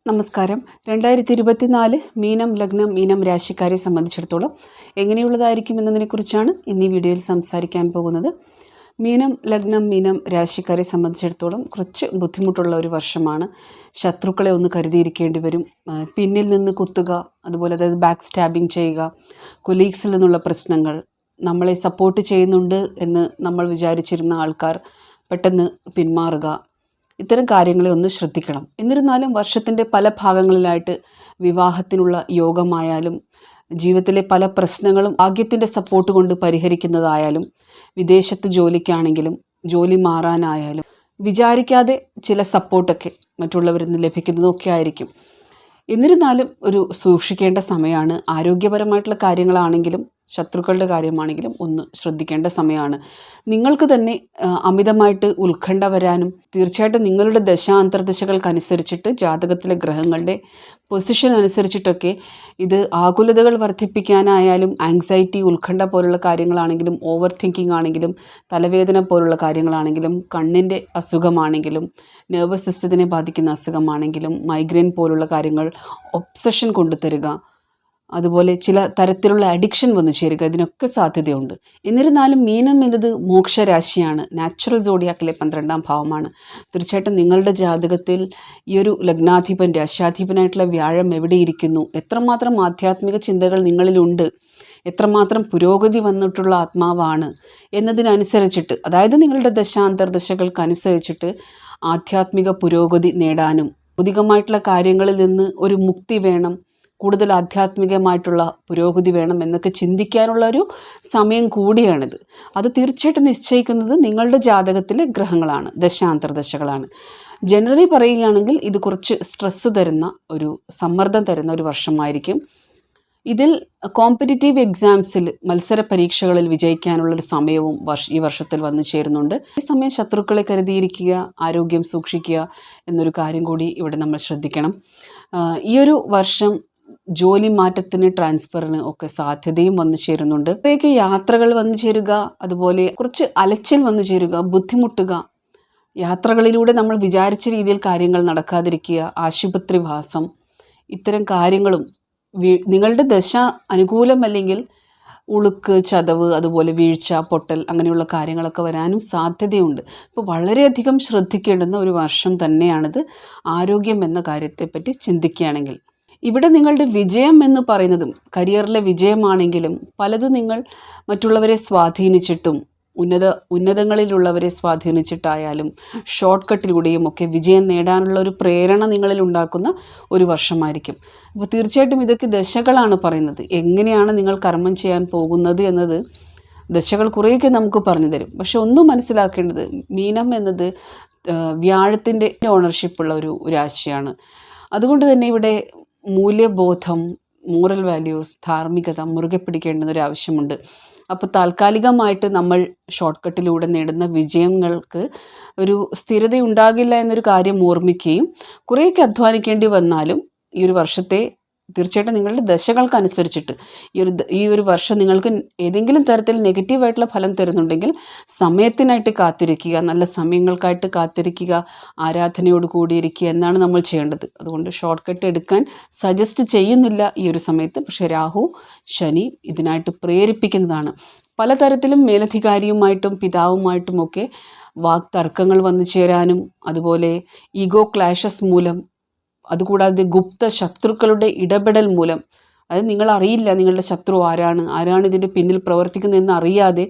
നമസ്കാരം. 2024 മീനം ലഗ്നം മീനം രാശിക്കാരെ സംബന്ധിച്ചിടത്തോളം എങ്ങനെയുള്ളതായിരിക്കും എന്നതിനെക്കുറിച്ചാണ് ഇന്ന് ഈ വീഡിയോയിൽ സംസാരിക്കാൻ പോകുന്നത്. മീനം ലഗ്നം മീനം രാശിക്കാരെ സംബന്ധിച്ചിടത്തോളം കുറച്ച് ബുദ്ധിമുട്ടുള്ള ഒരു വർഷമാണ്. ശത്രുക്കളെ ഒന്ന് കരുതിയിരിക്കേണ്ടി വരും. പിന്നിൽ നിന്ന് കുത്തുക, അതുപോലെ അതായത് ബാക്ക് സ്റ്റാബിങ് ചെയ്യുക, കൊലീഗ്സിൽ നിന്നുള്ള പ്രശ്നങ്ങൾ, നമ്മളെ സപ്പോർട്ട് ചെയ്യുന്നുണ്ട് എന്ന് നമ്മൾ വിചാരിച്ചിരുന്ന ആൾക്കാർ പെട്ടെന്ന് പിന്മാറുക, ഇത്തരം കാര്യങ്ങളെ ഒന്ന് ശ്രദ്ധിക്കണം. എന്നിരുന്നാലും വർഷത്തിൻ്റെ പല ഭാഗങ്ങളിലായിട്ട് വിവാഹത്തിനുള്ള യോഗമായാലും ജീവിതത്തിലെ പല പ്രശ്നങ്ങളും ഭാഗ്യത്തിൻ്റെ സപ്പോർട്ട് കൊണ്ട് പരിഹരിക്കുന്നതായാലും വിദേശത്ത് ജോലിക്കാണെങ്കിലും ജോലി മാറാനായാലും വിചാരിക്കാതെ ചില സപ്പോർട്ടൊക്കെ മറ്റുള്ളവരിൽ നിന്ന് ലഭിക്കുന്നതൊക്കെ ആയിരിക്കും. എന്നിരുന്നാലും ഒരു സൂക്ഷിക്കേണ്ട സമയമാണ്. ആരോഗ്യപരമായിട്ടുള്ള കാര്യങ്ങളാണെങ്കിലും ശത്രുക്കളുടെ കാര്യമാണെങ്കിലും ഒന്ന് ശ്രദ്ധിക്കേണ്ട സമയമാണ്. നിങ്ങൾക്ക് തന്നെ അമിതമായിട്ട് ഉത്കണ്ഠ വരാനും തീർച്ചയായിട്ടും നിങ്ങളുടെ ദശാന്തർദശകൾക്കനുസരിച്ചിട്ട് ജാതകത്തിലെ ഗ്രഹങ്ങളുടെ പൊസിഷൻ അനുസരിച്ചിട്ടൊക്കെ ഇത് ആകുലതകൾ വർദ്ധിപ്പിക്കാനായാലും ആങ്സൈറ്റി, ഉത്കണ്ഠ പോലുള്ള കാര്യങ്ങളാണെങ്കിലും ഓവർ തിങ്കിങ് ആണെങ്കിലും തലവേദന പോലുള്ള കാര്യങ്ങളാണെങ്കിലും കണ്ണിൻ്റെ അസുഖമാണെങ്കിലും നെർവസ് സിസ്റ്റത്തിനെ ബാധിക്കുന്ന അസുഖമാണെങ്കിലും മൈഗ്രെയിൻ പോലുള്ള കാര്യങ്ങൾ, ഒബ്സഷൻ കൊണ്ടുതരിക, അതുപോലെ ചില തരത്തിലുള്ള അഡിക്ഷൻ വന്നു ചേരുക, ഇതിനൊക്കെ സാധ്യതയുണ്ട്. എന്നിരുന്നാലും മീനം എന്നത് മോക്ഷരാശിയാണ്. നാച്ചുറൽ സോഡിയാക്കിലെ 12ാം ഭാവമാണ്. തീർച്ചയായിട്ടും നിങ്ങളുടെ ജാതകത്തിൽ ഈ ഒരു ലഗ്നാധിപൻ, രാശാധിപനായിട്ടുള്ള വ്യാഴം എവിടെയിരിക്കുന്നു, എത്രമാത്രം ആധ്യാത്മിക ചിന്തകൾ നിങ്ങളിലുണ്ട്, എത്രമാത്രം പുരോഗതി വന്നിട്ടുള്ള ആത്മാവാണ് എന്നതിനനുസരിച്ചിട്ട്, അതായത് നിങ്ങളുടെ ദശാന്തർദശകൾക്കനുസരിച്ചിട്ട് ആധ്യാത്മിക പുരോഗതി നേടാനും ഭൗതികമായിട്ടുള്ള കാര്യങ്ങളിൽ നിന്ന് ഒരു മുക്തി വേണം, കൂടുതൽ ആധ്യാത്മികമായിട്ടുള്ള പുരോഗതി വേണം എന്നൊക്കെ ചിന്തിക്കാനുള്ള ഒരു സമയം കൂടിയാണിത്. അത് തീർച്ചയായിട്ടും നിശ്ചയിക്കുന്നത് നിങ്ങളുടെ ജാതകത്തിലെ ഗ്രഹങ്ങളാണ്, ദശാന്തർദശകളാണ്. ജനറലി പറയുകയാണെങ്കിൽ ഇത് കുറച്ച് സ്ട്രെസ്സ് തരുന്ന ഒരു സമ്മർദ്ദം തരുന്ന ഒരു വർഷമായിരിക്കും. ഇതിൽ കോമ്പറ്റിറ്റീവ് എക്സാംസിൽ മത്സര പരീക്ഷകളിൽ വിജയിക്കാനുള്ളൊരു സമയവും ഈ വർഷത്തിൽ വന്നു ചേരുന്നുണ്ട്. ഈ സമയം ശത്രുക്കളെ കരുതിയിരിക്കുക, ആരോഗ്യം സൂക്ഷിക്കുക എന്നൊരു കാര്യം കൂടി ഇവിടെ നമ്മൾ ശ്രദ്ധിക്കണം. ഈ ഒരു വർഷം ജോലി മാറ്റത്തിന്, ട്രാൻസ്ഫറിന് ഒക്കെ സാധ്യതയും വന്നു ചേരുന്നുണ്ട്. ഇപ്പോഴേക്ക് യാത്രകൾ വന്നു ചേരുക, അതുപോലെ കുറച്ച് അലച്ചിൽ വന്നു ചേരുക, ബുദ്ധിമുട്ടുക, യാത്രകളിലൂടെ നമ്മൾ വിചാരിച്ച രീതിയിൽ കാര്യങ്ങൾ നടക്കാതിരിക്കുക, ആശുപത്രിവാസം, ഇത്തരം കാര്യങ്ങളും നിങ്ങളുടെ ദശ അനുകൂലമല്ലെങ്കിൽ ഉളുക്ക്, ചതവ്, അതുപോലെ വീഴ്ച, പൊട്ടൽ അങ്ങനെയുള്ള കാര്യങ്ങളൊക്കെ വരാനും സാധ്യതയുണ്ട്. അപ്പോൾ വളരെയധികം ശ്രദ്ധിക്കേണ്ടുന്ന ഒരു വർഷം തന്നെയാണിത് ആരോഗ്യം എന്ന കാര്യത്തെപ്പറ്റി ചിന്തിക്കുകയാണെങ്കിൽ. ഇവിടെ നിങ്ങളുടെ വിജയം എന്ന് പറയുന്നതും കരിയറിലെ വിജയമാണെങ്കിലും പലതും നിങ്ങൾ മറ്റുള്ളവരെ സ്വാധീനിച്ചിട്ടും ഉന്നതങ്ങളിലുള്ളവരെ സ്വാധീനിച്ചിട്ടായാലും ഷോർട്ട് കട്ടിലൂടെയും ഒക്കെ വിജയം നേടാനുള്ള ഒരു പ്രേരണ നിങ്ങളിൽ ഉണ്ടാക്കുന്ന ഒരു വർഷമായിരിക്കും. അപ്പോൾ തീർച്ചയായിട്ടും ഇതൊക്കെ ദശകളാണ് പറയുന്നത്. എങ്ങനെയാണ് നിങ്ങൾ കർമ്മം ചെയ്യാൻ പോകുന്നത് എന്നത് ദശകൾ കുറേയൊക്കെ നമുക്ക് പറഞ്ഞു തരും. പക്ഷെ ഒന്നും മനസ്സിലാക്കേണ്ടത്, മീനം എന്നത് വ്യാഴത്തിൻ്റെ ഓണർഷിപ്പുള്ള ഒരു രാശിയാണ്. അതുകൊണ്ട് തന്നെ ഇവിടെ മൂല്യബോധം, മോറൽ വാല്യൂസ്, ധാർമ്മികത മുറുകെ പിടിക്കേണ്ടുന്ന ഒരു ആവശ്യമുണ്ട്. അപ്പോൾ താൽക്കാലികമായിട്ട് നമ്മൾ ഷോർട്ട് കട്ടിലൂടെ നേടുന്ന വിജയങ്ങൾക്ക് ഒരു സ്ഥിരത ഉണ്ടാകില്ല എന്നൊരു കാര്യം ഓർമ്മിക്കുകയും കുറേയൊക്കെ അധ്വാനിക്കേണ്ടി വന്നാലും ഈ ഒരു വർഷത്തെ തീർച്ചയായിട്ടും നിങ്ങളുടെ ദശകൾക്കനുസരിച്ചിട്ട് ഈ ഒരു വർഷം നിങ്ങൾക്ക് ഏതെങ്കിലും തരത്തിൽ നെഗറ്റീവായിട്ടുള്ള ഫലം തരുന്നുണ്ടെങ്കിൽ സമയത്തിനായിട്ട് കാത്തിരിക്കുക, നല്ല സമയങ്ങൾക്കായിട്ട് കാത്തിരിക്കുക, ആരാധനയോട് കൂടിയിരിക്കുക എന്നാണ് നമ്മൾ ചെയ്യേണ്ടത്. അതുകൊണ്ട് ഷോർട്ട് കട്ട് എടുക്കാൻ സജസ്റ്റ് ചെയ്യുന്നില്ല ഈ ഒരു സമയത്ത്. പക്ഷേ രാഹു, ശനി ഇതിനായിട്ട് പ്രേരിപ്പിക്കുന്നതാണ്. പലതരത്തിലും മേലധികാരിയുമായിട്ടും പിതാവുമായിട്ടുമൊക്കെ വാക്തർക്കങ്ങൾ വന്നു ചേരാനും, അതുപോലെ ഈഗോ ക്ലാഷസ് മൂലം, അതുകൂടാതെ ഗുപ്ത ശത്രുക്കളുടെ ഇടപെടൽ മൂലം, അതായത് നിങ്ങൾ അറിയില്ല നിങ്ങളുടെ ശത്രു ആരാണ് ഇതിൻ്റെ പിന്നിൽ പ്രവർത്തിക്കുന്നതെന്ന് അറിയാതെ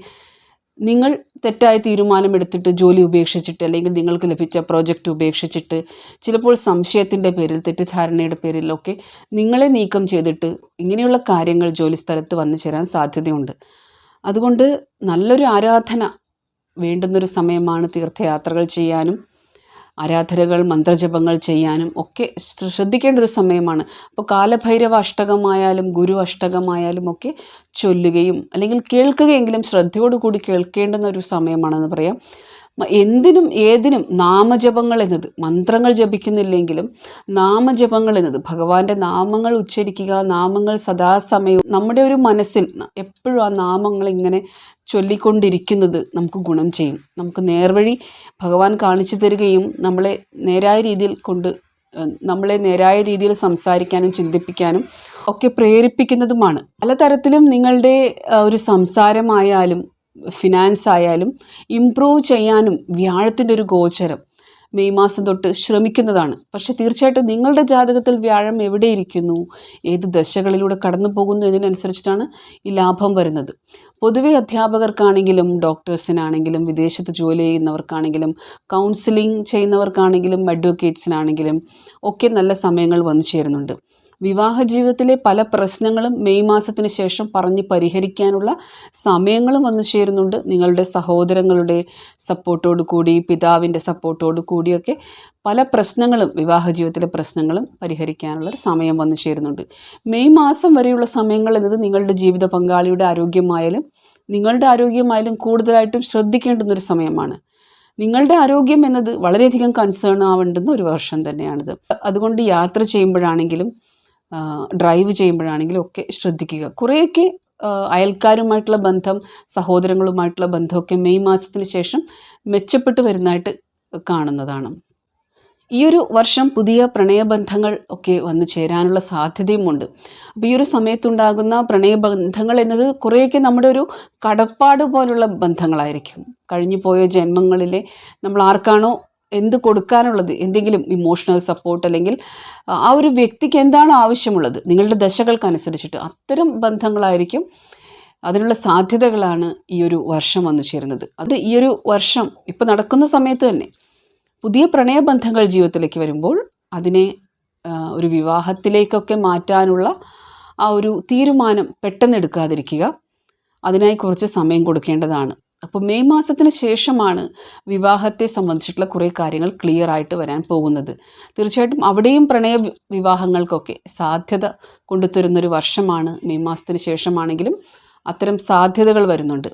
നിങ്ങൾ തെറ്റായ തീരുമാനമെടുത്തിട്ട് ജോലി ഉപേക്ഷിച്ചിട്ട്, അല്ലെങ്കിൽ നിങ്ങൾക്ക് ലഭിച്ച പ്രോജക്റ്റ് ഉപേക്ഷിച്ചിട്ട്, ചിലപ്പോൾ സംശയത്തിൻ്റെ പേരിൽ, തെറ്റിദ്ധാരണയുടെ പേരിലൊക്കെ നിങ്ങളെ നീക്കം ചെയ്തിട്ട് ഇങ്ങനെയുള്ള കാര്യങ്ങൾ ജോലി സ്ഥലത്ത് വന്നു ചേരാൻ സാധ്യതയുണ്ട്. അതുകൊണ്ട് നല്ലൊരു ആരാധന വേണ്ടുന്നൊരു സമയമാണ്. തീർത്ഥയാത്രകൾ ചെയ്യാനും ആരാധനകൾ, മന്ത്രജപങ്ങൾ ചെയ്യാനും ഒക്കെ ശ്രദ്ധിക്കേണ്ട ഒരു സമയമാണ്. അപ്പോൾ കാലഭൈരവ അഷ്ടകമായാലും ഗുരു അഷ്ടകമായാലും ഒക്കെ ചൊല്ലുകയും അല്ലെങ്കിൽ കേൾക്കുകയെങ്കിലും ശ്രദ്ധയോടുകൂടി കേൾക്കേണ്ടുന്ന ഒരു സമയമാണെന്ന് പറയാം. എന്തിനും ഏതിനും നാമജപങ്ങൾ എന്നത്, മന്ത്രങ്ങൾ ജപിക്കുന്നില്ലെങ്കിലും നാമജപങ്ങൾ എന്നത്, ഭഗവാന്റെ നാമങ്ങൾ ഉച്ചരിക്കുക, നാമങ്ങൾ സദാസമയവും നമ്മുടെ ഒരു മനസ്സിൽ എപ്പോഴും ആ നാമങ്ങൾ ഇങ്ങനെ ചൊല്ലിക്കൊണ്ടിരിക്കുന്നത് നമുക്ക് ഗുണം ചെയ്യും. നമുക്ക് നേർവഴി ഭഗവാൻ കാണിച്ചു തരികയും നമ്മളെ നേരായ രീതിയിൽ കൊണ്ട് നമ്മളെ നേരായ രീതിയിൽ സംസാരിക്കാനും ചിന്തിപ്പിക്കാനും ഒക്കെ പ്രേരിപ്പിക്കുന്നതുമാണ്. പലതരത്തിലും നിങ്ങളുടെ ഒരു സംസാരമായാലും ഫിനാൻസ് ആയാലും ഇംപ്രൂവ് ചെയ്യാനും വ്യാഴത്തിൻ്റെ ഒരു ഗോചരം മെയ് മാസം തൊട്ട് ശ്രമിക്കുന്നതാണ്. പക്ഷേ തീർച്ചയായിട്ടും നിങ്ങളുടെ ജാതകത്തിൽ വ്യാഴം എവിടെ ഇരിക്കുന്നു, ഏത് ദശകളിലൂടെ കടന്നു പോകുന്നു എന്നതിനനുസരിച്ചിട്ടാണ് ഈ ലാഭം വരുന്നത്. പൊതുവെ അധ്യാപകർക്കാണെങ്കിലും ഡോക്ടേഴ്സിനാണെങ്കിലും വിദേശത്ത് ജോലി ചെയ്യുന്നവർക്കാണെങ്കിലും കൗൺസിലിംഗ് ചെയ്യുന്നവർക്കാണെങ്കിലും അഡ്വക്കേറ്റ്സിനാണെങ്കിലും ഒക്കെ നല്ല സമയങ്ങൾ വന്നു ചേരുന്നുണ്ട്. വിവാഹ ജീവിതത്തിലെ പല പ്രശ്നങ്ങളും മെയ് മാസത്തിന് ശേഷം പറഞ്ഞ് പരിഹരിക്കാനുള്ള സമയങ്ങളും വന്നു ചേരുന്നുണ്ട്. നിങ്ങളുടെ സഹോദരങ്ങളുടെ സപ്പോർട്ടോടു കൂടി, പിതാവിൻ്റെ സപ്പോർട്ടോടു കൂടിയൊക്കെ പല പ്രശ്നങ്ങളും, വിവാഹ ജീവിതത്തിലെ പ്രശ്നങ്ങളും പരിഹരിക്കാനുള്ള സമയം വന്നു ചേരുന്നുണ്ട്. മെയ് മാസം വരെയുള്ള സമയങ്ങൾ എന്നത് നിങ്ങളുടെ ജീവിത പങ്കാളിയുടെ ആരോഗ്യമായാലും നിങ്ങളുടെ ആരോഗ്യമായാലും കൂടുതലായിട്ടും ശ്രദ്ധിക്കേണ്ടുന്നൊരു സമയമാണ്. നിങ്ങളുടെ ആരോഗ്യം എന്നത് വളരെയധികം കൺസേൺ ആവേണ്ടുന്ന ഒരു വർഷം തന്നെയാണിത്. അതുകൊണ്ട് യാത്ര ചെയ്യുമ്പോഴാണെങ്കിലും ഡ്രൈവ് ചെയ്യുമ്പോഴാണെങ്കിലും ഒക്കെ ശ്രദ്ധിക്കുക. കുറേയൊക്കെ അയൽക്കാരുമായിട്ടുള്ള ബന്ധം, സഹോദരങ്ങളുമായിട്ടുള്ള ബന്ധമൊക്കെ മെയ് മാസത്തിന് ശേഷം മെച്ചപ്പെട്ട് വരുന്നതായിട്ട് കാണുന്നതാണ്. ഈ ഒരു വർഷം പുതിയ പ്രണയബന്ധങ്ങൾ ഒക്കെ വന്നു ചേരാനുള്ള സാധ്യതയുമുണ്ട്. അപ്പോൾ ഈ ഒരു സമയത്തുണ്ടാകുന്ന പ്രണയബന്ധങ്ങൾ എന്നത് കുറേയൊക്കെ നമ്മുടെ ഒരു കടപ്പാട് പോലുള്ള ബന്ധങ്ങളായിരിക്കും. കഴിഞ്ഞു പോയ ജന്മങ്ങളിലെ നമ്മൾ ആർക്കാണോ എന്ത് കൊടുക്കാനുള്ളത്, എന്തെങ്കിലും ഇമോഷണൽ സപ്പോർട്ട് അല്ലെങ്കിൽ ആ ഒരു വ്യക്തിക്ക് എന്താണോ ആവശ്യമുള്ളത് നിങ്ങളുടെ ദശകൾക്കനുസരിച്ചിട്ട് അത്തരം ബന്ധങ്ങളായിരിക്കും. അതിനുള്ള സാധ്യതകളാണ് ഈ ഒരു വർഷം വന്നു ചേരുന്നത്. അത് ഈ ഒരു വർഷം ഇപ്പോൾ നടക്കുന്ന സമയത്ത് തന്നെ പുതിയ പ്രണയബന്ധങ്ങൾ ജീവിതത്തിലേക്ക് വരുമ്പോൾ അതിനെ ഒരു വിവാഹത്തിലേക്കൊക്കെ മാറ്റാനുള്ള ആ ഒരു തീരുമാനം പെട്ടെന്ന് എടുക്കാതിരിക്കുക. അതിനായി കുറച്ച് സമയം കൊടുക്കേണ്ടതാണ്. അപ്പോൾ മെയ് മാസത്തിന് ശേഷമാണ് വിവാഹത്തെ സംബന്ധിച്ചിട്ടുള്ള കുറേ കാര്യങ്ങൾ ക്ലിയർ ആയിട്ട് വരാൻ പോകുന്നത്. തീർച്ചയായിട്ടും അവിടെയും പ്രണയ വിവാഹങ്ങൾക്കൊക്കെ സാധ്യത കൊണ്ടുതരുന്നൊരു വർഷമാണ്. മെയ് മാസത്തിന് ശേഷമാണെങ്കിലും അത്തരം സാധ്യതകൾ വരുന്നുണ്ട്.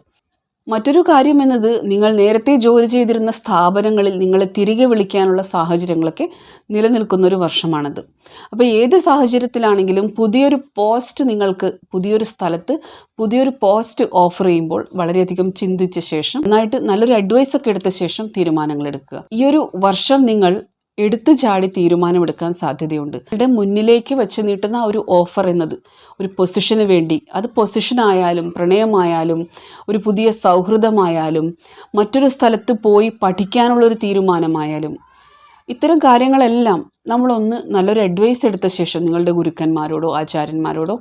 മറ്റൊരു കാര്യം എന്നത് നിങ്ങൾ നേരത്തെ ജോലി ചെയ്തിരുന്ന സ്ഥാപനങ്ങളിൽ നിങ്ങളെ തിരികെ വിളിക്കാനുള്ള സാഹചര്യങ്ങളൊക്കെ നിലനിൽക്കുന്നൊരു വർഷമാണത്. അപ്പോൾ ഏത് സാഹചര്യത്തിലാണെങ്കിലും പുതിയൊരു പോസ്റ്റ് നിങ്ങൾക്ക് പുതിയൊരു സ്ഥലത്ത് പുതിയൊരു പോസ്റ്റ് ഓഫർ ചെയ്യുമ്പോൾ വളരെയധികം ചിന്തിച്ച ശേഷം നന്നായിട്ട് നല്ലൊരു അഡ്വൈസൊക്കെ എടുത്ത ശേഷം തീരുമാനങ്ങൾ എടുക്കുക. ഈ ഒരു വർഷം നിങ്ങൾ എടുത്തു ചാടി തീരുമാനമെടുക്കാൻ സാധ്യതയുണ്ട്. ഇവിടെ മുന്നിലേക്ക് വെച്ച് നീട്ടുന്ന ഒരു ഓഫർ എന്നത് ഒരു പൊസിഷന് വേണ്ടി, അത് പൊസിഷനായാലും പ്രണയമായാലും ഒരു പുതിയ സൗഹൃദമായാലും മറ്റൊരു സ്ഥലത്ത് പോയി പഠിക്കാനുള്ളൊരു തീരുമാനമായാലും ഇത്തരം കാര്യങ്ങളെല്ലാം നമ്മളൊന്ന് നല്ലൊരു അഡ്വൈസ് എടുത്ത ശേഷം നിങ്ങളുടെ ഗുരുക്കന്മാരോടോ ആചാര്യന്മാരോടോ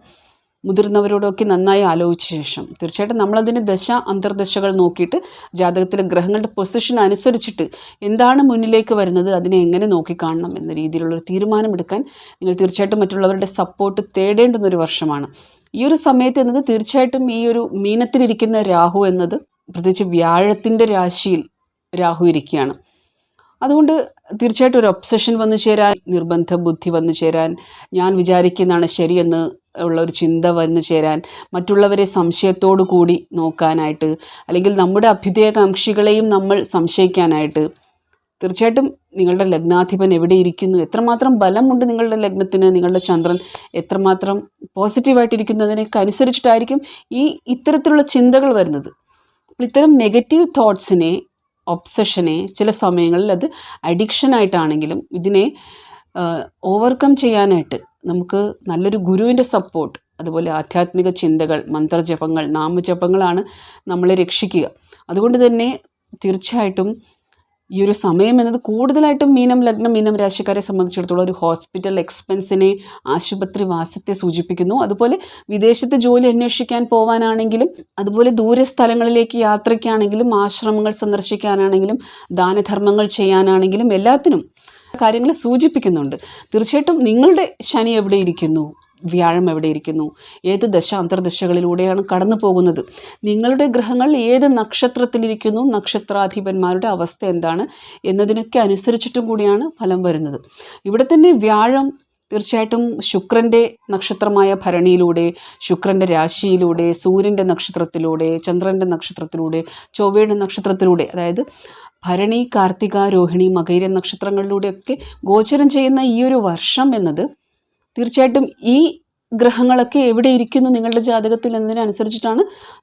മുതിർന്നവരോടൊക്കെ നന്നായി ആലോചിച്ച ശേഷം തീർച്ചയായിട്ടും നമ്മളതിന് ദശ അന്തർദശകൾ നോക്കിയിട്ട് ജാതകത്തിലെ ഗ്രഹങ്ങളുടെ പൊസിഷൻ അനുസരിച്ചിട്ട് എന്താണ് മുന്നിലേക്ക് വരുന്നത് അതിനെ എങ്ങനെ നോക്കിക്കാണണം എന്ന രീതിയിലുള്ളൊരു തീരുമാനമെടുക്കാൻ നിങ്ങൾ തീർച്ചയായിട്ടും മറ്റുള്ളവരുടെ സപ്പോർട്ട് തേടേണ്ടുന്നൊരു വർഷമാണ്. ഈ ഒരു സമയത്ത് എന്നത് തീർച്ചയായിട്ടും ഈ ഒരു മീനത്തിലിരിക്കുന്ന രാഹു എന്നത് പ്രത്യേകിച്ച് വ്യാഴത്തിൻ്റെ രാശിയിൽ രാഹു ഇരിക്കുകയാണ്. അതുകൊണ്ട് തീർച്ചയായിട്ടും ഒരു ഒബ്സഷൻ വന്നു ചേരാൻ, നിർബന്ധ ബുദ്ധി വന്നു ചേരാൻ, ഞാൻ വിചാരിക്കുന്നതാണ് ശരിയെന്ന് ഉള്ള ഒരു ചിന്ത വന്നു ചേരാൻ, മറ്റുള്ളവരെ സംശയത്തോടു കൂടി നോക്കാനായിട്ട് അല്ലെങ്കിൽ നമ്മുടെ അഭ്യുദയകാംക്ഷികളെയും നമ്മൾ സംശയിക്കാനായിട്ട് തീർച്ചയായിട്ടും നിങ്ങളുടെ ലഗ്നാധിപൻ എവിടെ ഇരിക്കുന്നു, എത്രമാത്രം ബലമുണ്ട് നിങ്ങളുടെ ലഗ്നത്തിന്, നിങ്ങളുടെ ചന്ദ്രൻ എത്രമാത്രം പോസിറ്റീവായിട്ടിരിക്കുന്നതിനൊക്കെ അനുസരിച്ചിട്ടായിരിക്കും ഇത്തരത്തിലുള്ള ചിന്തകൾ വരുന്നത്. അപ്പോൾ ഇത്തരം നെഗറ്റീവ് തോട്ട്സിനെ, ഒബ്സഷനെ ചില സമയങ്ങളിൽ അത് അഡിക്ഷനായിട്ടാണെങ്കിലും ഇതിനെ ഓവർകം ചെയ്യാനായിട്ട് നമുക്ക് നല്ലൊരു ഗുരുവിൻ്റെ സപ്പോർട്ട്, അതുപോലെ ആധ്യാത്മിക ചിന്തകൾ, മന്ത്രജപങ്ങൾ, നാമജപങ്ങളാണ് നമ്മളെ രക്ഷിക്കുക. അതുകൊണ്ട് തന്നെ തീർച്ചയായിട്ടും ഈ ഒരു സമയം എന്നത് കൂടുതലായിട്ടും മീനം ലഗ്നം മീനം രാശിക്കാരെ സംബന്ധിച്ചിടത്തോളം ഒരു ഹോസ്പിറ്റൽ എക്സ്പെൻസിനെ, ആശുപത്രി വാസത്തെ സൂചിപ്പിക്കുന്നു. അതുപോലെ വിദേശത്ത് ജോലി അന്വേഷിക്കാൻ പോകാനാണെങ്കിലും അതുപോലെ ദൂരസ്ഥലങ്ങളിലേക്ക് യാത്രയ്ക്കാണെങ്കിലും ആശ്രമങ്ങൾ സന്ദർശിക്കാനാണെങ്കിലും ദാനധർമ്മങ്ങൾ ചെയ്യാനാണെങ്കിലും എല്ലാത്തിനും കാര്യങ്ങൾ സൂചിപ്പിക്കുന്നുണ്ട്. തീർച്ചയായിട്ടും നിങ്ങളുടെ ശനി എവിടെ ഇരിക്കുന്നു, വ്യാഴം എവിടെ ഇരിക്കുന്നു, ഏത് ദശ അന്തർദശകളിലൂടെയാണ് കടന്നു പോകുന്നത്, നിങ്ങളുടെ ഗ്രഹങ്ങൾ ഏത് നക്ഷത്രത്തിലിരിക്കുന്നു, നക്ഷത്രാധിപന്മാരുടെ അവസ്ഥ എന്താണ് എന്നതിനൊക്കെ അനുസരിച്ചിട്ടും കൂടിയാണ് ഫലം വരുന്നത്. ഇവിടെ തന്നെ വ്യാഴം തീർച്ചയായിട്ടും ശുക്രൻ്റെ നക്ഷത്രമായ ഭരണിയിലൂടെ, ശുക്രൻ്റെ രാശിയിലൂടെ, സൂര്യൻ്റെ നക്ഷത്രത്തിലൂടെ, ചന്ദ്രൻ്റെ നക്ഷത്രത്തിലൂടെ, ചൊവ്വയുടെ നക്ഷത്രത്തിലൂടെ, അതായത് ഭരണി, കാർത്തിക, രോഹിണി, മകയിര നക്ഷത്രങ്ങളിലൂടെയൊക്കെ ഗോചരം ചെയ്യുന്ന ഈ ഒരു വർഷം എന്നത് തീർച്ചയായിട്ടും ഈ ഗ്രഹങ്ങളൊക്കെ എവിടെ ഇരിക്കുന്നു നിങ്ങളുടെ ജാതകത്തിൽ എന്നതിനനുസരിച്ചിട്ടാണ്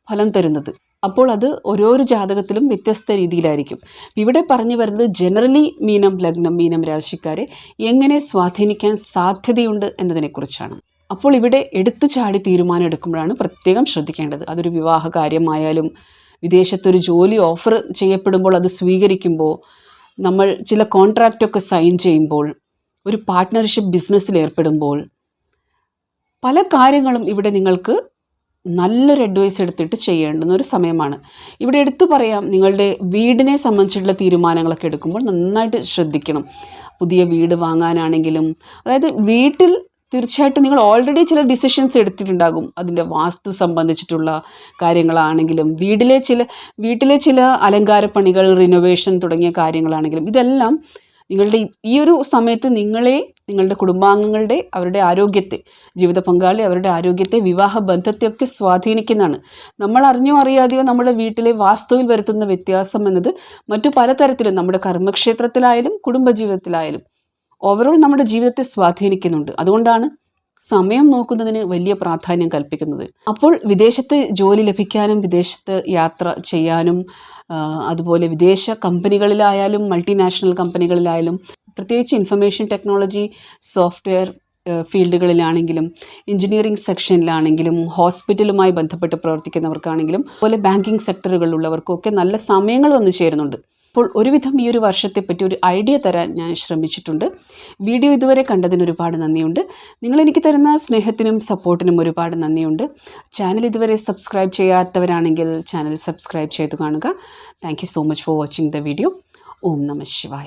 ഫലം തരുന്നത്. അപ്പോൾ അത് ഓരോരോ ജാതകത്തിലും വ്യത്യസ്ത രീതിയിലായിരിക്കും. ഇവിടെ പറഞ്ഞു വരുന്നത് ജനറലി മീനം ലഗ്നം മീനം രാശിക്കാരെ എങ്ങനെ സ്വാധീനിക്കാൻ സാധ്യതയുണ്ട് എന്നതിനെക്കുറിച്ചാണ്. അപ്പോൾ ഇവിടെ എടുത്തു ചാടി തീരുമാനം എടുക്കുമ്പോഴാണ് പ്രത്യേകം ശ്രദ്ധിക്കേണ്ടത്. അതൊരു വിവാഹ കാര്യമായാലും വിദേശത്തൊരു ജോലി ഓഫർ ചെയ്യപ്പെടുമ്പോൾ അത് സ്വീകരിക്കുമ്പോൾ, നമ്മൾ ചില കോൺട്രാക്റ്റൊക്കെ സൈൻ ചെയ്യുമ്പോൾ, ഒരു പാർട്ട്ണർഷിപ്പ് ബിസിനസ്സിൽ ഏർപ്പെടുമ്പോൾ, പല കാര്യങ്ങളും ഇവിടെ നിങ്ങൾക്ക് നല്ലൊരു അഡ്വൈസ് എടുത്തിട്ട് ചെയ്യേണ്ടുന്ന ഒരു സമയമാണ്. ഇവിടെ എടുത്തു പറയാം, നിങ്ങളുടെ വീടിനെ സംബന്ധിച്ചിട്ടുള്ള തീരുമാനങ്ങളൊക്കെ എടുക്കുമ്പോൾ നന്നായിട്ട് ശ്രദ്ധിക്കണം. പുതിയ വീട് വാങ്ങാനാണെങ്കിലും, അതായത് വീട്ടിൽ തീർച്ചയായിട്ടും നിങ്ങൾ ഓൾറെഡി ചില ഡിസിഷൻസ് എടുത്തിട്ടുണ്ടാകും. അതിൻ്റെ വാസ്തു സംബന്ധിച്ചിട്ടുള്ള കാര്യങ്ങളാണെങ്കിലും, വീട്ടിലെ ചില അലങ്കാരപ്പണികൾ, റിനോവേഷൻ തുടങ്ങിയ കാര്യങ്ങളാണെങ്കിലും, ഇതെല്ലാം നിങ്ങളുടെ ഈ ഒരു സമയത്ത് നിങ്ങളുടെ കുടുംബാംഗങ്ങളുടെ അവരുടെ ആരോഗ്യത്തെ, ജീവിത പങ്കാളി അവരുടെ ആരോഗ്യത്തെ, വിവാഹ ബന്ധത്തെയൊക്കെ സ്വാധീനിക്കുന്നതാണ്. നമ്മൾ അറിഞ്ഞോ അറിയാതെയോ നമ്മുടെ വീട്ടിലെ വാസ്തുവിൽ വരുത്തുന്ന വ്യത്യാസം എന്നത് മറ്റു പലതരത്തിലും നമ്മുടെ കർമ്മക്ഷേത്രത്തിലായാലും കുടുംബജീവിതത്തിലായാലും ഓവറോൾ നമ്മുടെ ജീവിതത്തെ സ്വാധീനിക്കുന്നുണ്ട്. അതുകൊണ്ടാണ് സമയം നോക്കുന്നതിന് വലിയ പ്രാധാന്യം കൽപ്പിക്കുന്നത്. അപ്പോൾ വിദേശത്ത് ജോലി ലഭിക്കാനും വിദേശത്ത് യാത്ര ചെയ്യാനും, അതുപോലെ വിദേശ കമ്പനികളിലായാലും മൾട്ടിനാഷണൽ കമ്പനികളിലായാലും, പ്രത്യേകിച്ച് ഇൻഫർമേഷൻ ടെക്നോളജി സോഫ്റ്റ്വെയർ ഫീൽഡുകളിലാണെങ്കിലും, എഞ്ചിനീയറിംഗ് സെക്ഷനിലാണെങ്കിലും, ഹോസ്പിറ്റലുമായി ബന്ധപ്പെട്ട് പ്രവർത്തിക്കുന്നവർക്കാണെങ്കിലും, അതുപോലെ ബാങ്കിങ് സെക്ടറുകളിലുള്ളവർക്കൊക്കെ നല്ല സമയങ്ങൾ വന്നു ചേരുന്നുണ്ട്. അപ്പോൾ ഒരുവിധം ഈ ഒരു വർഷത്തെപ്പറ്റി ഒരു ഐഡിയ തരാൻ ഞാൻ ശ്രമിച്ചിട്ടുണ്ട്. വീഡിയോ ഇതുവരെ കണ്ടതിന് ഒരുപാട് നന്ദിയുണ്ട്. നിങ്ങളെനിക്ക് തരുന്ന സ്നേഹത്തിനും സപ്പോർട്ടിനും ഒരുപാട് നന്ദിയുണ്ട്. ചാനൽ ഇതുവരെ സബ്സ്ക്രൈബ് ചെയ്യാത്തവരാണെങ്കിൽ ചാനൽ സബ്സ്ക്രൈബ് ചെയ്ത് കാണുക. Thank you so much for watching the video. ഓം നമഃ ശിവായ.